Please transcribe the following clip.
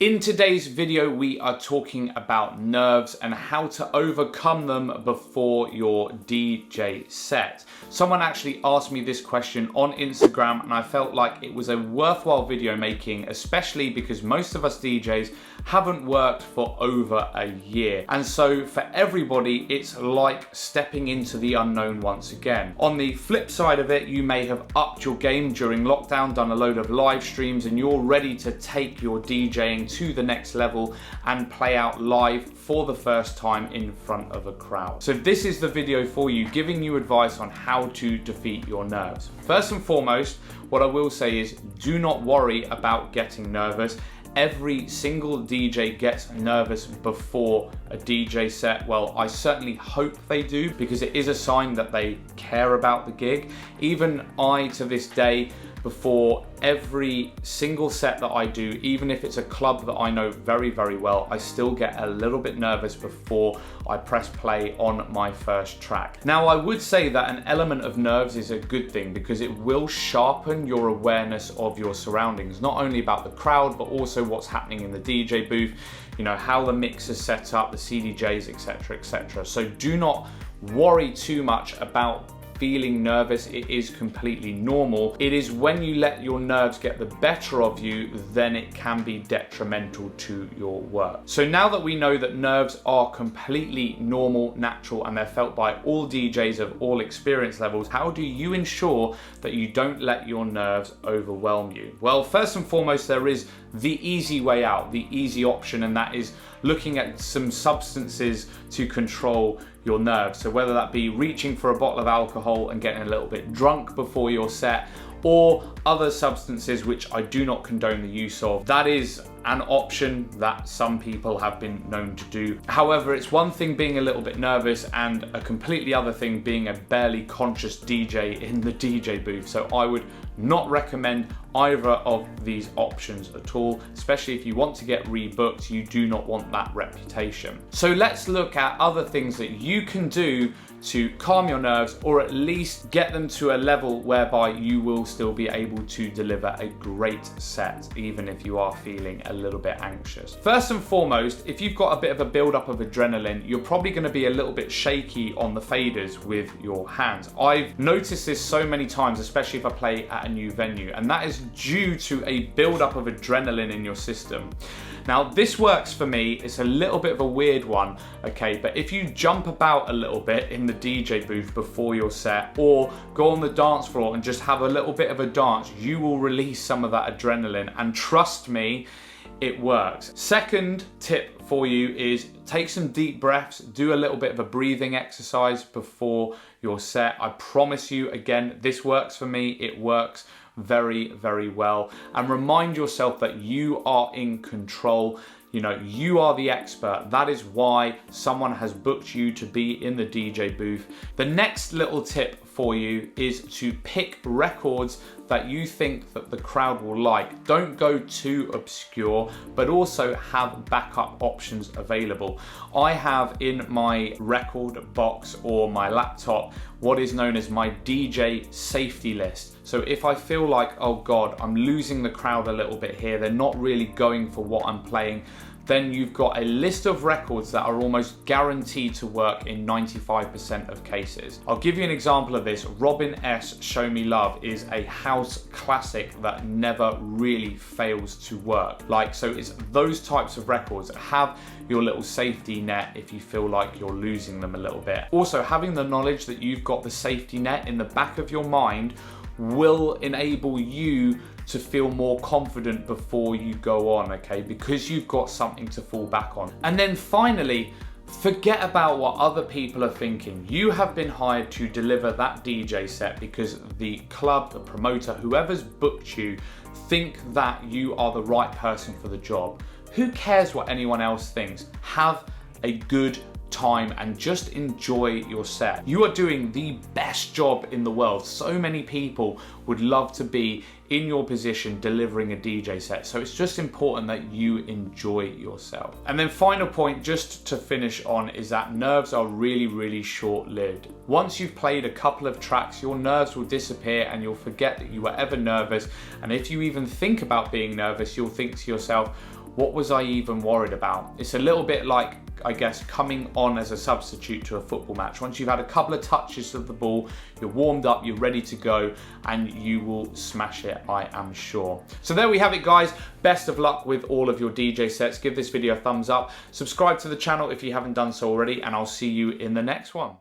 In today's video, we are talking about nerves and how to overcome them before your DJ set. Someone actually asked me this question on Instagram and I felt like it was a worthwhile video making, especially because most of us DJs haven't worked for over a year. And so for everybody, it's like stepping into the unknown once again. On the flip side of it, you may have upped your game during lockdown, done a load of live streams, and you're ready to take your DJing to the next level and play out live for the first time in front of a crowd. So this is the video for you, giving you advice on how to defeat your nerves. First and foremost, what I will say is do not worry about getting nervous. Every single DJ gets nervous before a DJ set. Well, I certainly hope they do, because it is a sign that they care about the gig. Even I, to this day, before every single set that I do, even if it's a club that I know very, very well, I still get a little bit nervous before I press play on my first track. Now, I would say that an element of nerves is a good thing because it will sharpen your awareness of your surroundings, not only about the crowd, but also what's happening in the DJ booth, you know, how the mix is set up, the CDJs, etc., etc. So do not worry too much about feeling nervous. It is completely normal. It is when you let your nerves get the better of you, then it can be detrimental to your work. So now that we know that nerves are completely normal, natural, and they're felt by all DJs of all experience levels, how do you ensure that you don't let your nerves overwhelm you? Well, first and foremost, there is the easy way out, the easy option, and that is looking at some substances to control your nerves. So whether that be reaching for a bottle of alcohol and getting a little bit drunk before your set, or other substances which I do not condone the use of. That is an option that some people have been known to do. However, it's one thing being a little bit nervous and a completely other thing being a barely conscious DJ in the DJ booth. So I would not recommend either of these options at all, especially if you want to get rebooked. You do not want that reputation. So let's look at other things that you can do to calm your nerves, or at least get them to a level whereby you will still be able to deliver a great set, even if you are feeling a little bit anxious. First and foremost, if you've got a bit of a build-up of adrenaline, you're probably going to be a little bit shaky on the faders with your hands. I've noticed this so many times, especially if I play at a new venue, and that is due to a build-up of adrenaline in your system. Now, this works for me. It's a little bit of a weird one, okay? But if you jump about a little bit in the DJ booth before your set, or go on the dance floor and just have a little bit of a dance, you will release some of that adrenaline, and trust me, it works. Second tip for you is take some deep breaths, do a little bit of a breathing exercise before your set. I promise you, again, this works for me. It works very, very well. And remind yourself that you are in control. You know, you are the expert. That is why someone has booked you to be in the DJ booth. The next little tip for you is to pick records that you think that the crowd will like. Don't go too obscure, but also have backup options available. I have in my record box or my laptop what is known as my DJ safety list. So if I feel like, oh God, I'm losing the crowd a little bit here, they're not really going for what I'm playing, then you've got a list of records that are almost guaranteed to work in 95% of cases. I'll give you an example of this. Robin S. Show Me Love is a house classic that never really fails to work. So it's those types of records that have your little safety net if you feel like you're losing them a little bit. Also, having the knowledge that you've got the safety net in the back of your mind will enable you to feel more confident before you go on, okay? Because you've got something to fall back on. And then finally, forget about what other people are thinking. You have been hired to deliver that DJ set because the club, the promoter, whoever's booked you, think that you are the right person for the job. Who cares what anyone else thinks? Have a good time and just enjoy your set. You are doing the best job in the world. So many people would love to be in your position delivering a DJ set. So it's just important that you enjoy yourself. And then final point, just to finish on, is that nerves are really, really short-lived. Once you've played a couple of tracks, your nerves will disappear and you'll forget that you were ever nervous. And if you even think about being nervous, you'll think to yourself, what was I even worried about? It's a little bit like, I guess, coming on as a substitute to a football match. Once you've had a couple of touches of the ball, you're warmed up, you're ready to go, and you will smash it, I am sure. So there we have it, guys. Best of luck with all of your DJ sets. Give this video a thumbs up. Subscribe to the channel if you haven't done so already, and I'll see you in the next one.